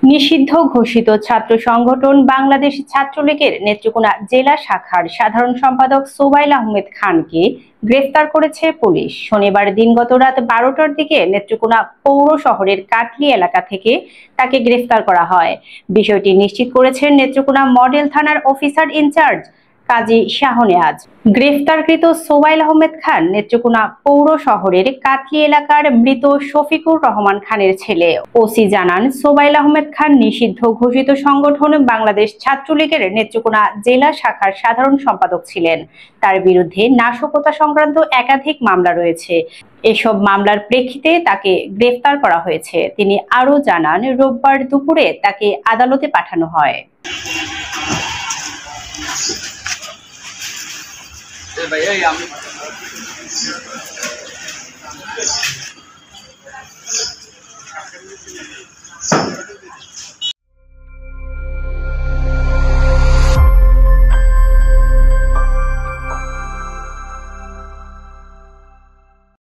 নিষিদ্ধ ঘোষিত ছাত্র সংগঠন বাংলাদেশ ছাত্রলীগের নেত্রকোনা জেলা শাখার সাধারণ সম্পাদক সোবাইল আহমেদ খানকে গ্রেফতার করেছে পুলিশ। শনিবার দিনগত রাত 12টার দিকে নেত্রকোনা পৌর শহরের কাটলি এলাকা থেকে তাকে গ্রেফতার করা হয়। বিষয়টি নিশ্চিত করেছেন নেত্রকোনা মডেল থানার অফিসার ইনচার্জ কাজী শাহনেওয়াজ। গ্রেফতারকৃত সোবাইল আহমেদ খান নেত্রকোনা পৌর শহরের কাটলি এলাকার মৃত শফিকুর রহমান খানের ছেলে। ওসি জানান, সোবাইল আহমেদ খান নিষিদ্ধ ঘোষিত সংগঠন বাংলাদেশ ছাত্রলীগের নেত্রকোনা জেলা শাখার সাধারণ সম্পাদক ছিলেন। তার বিরুদ্ধে নাশকতা সংক্রান্ত একাধিক মামলা রয়েছে। এসব মামলার প্রেক্ষিতে তাকে গ্রেফতার করা হয়েছে। তিনি আরও জানান, রোববার দুপুরে তাকে আদালতে পাঠানো হয়। আমি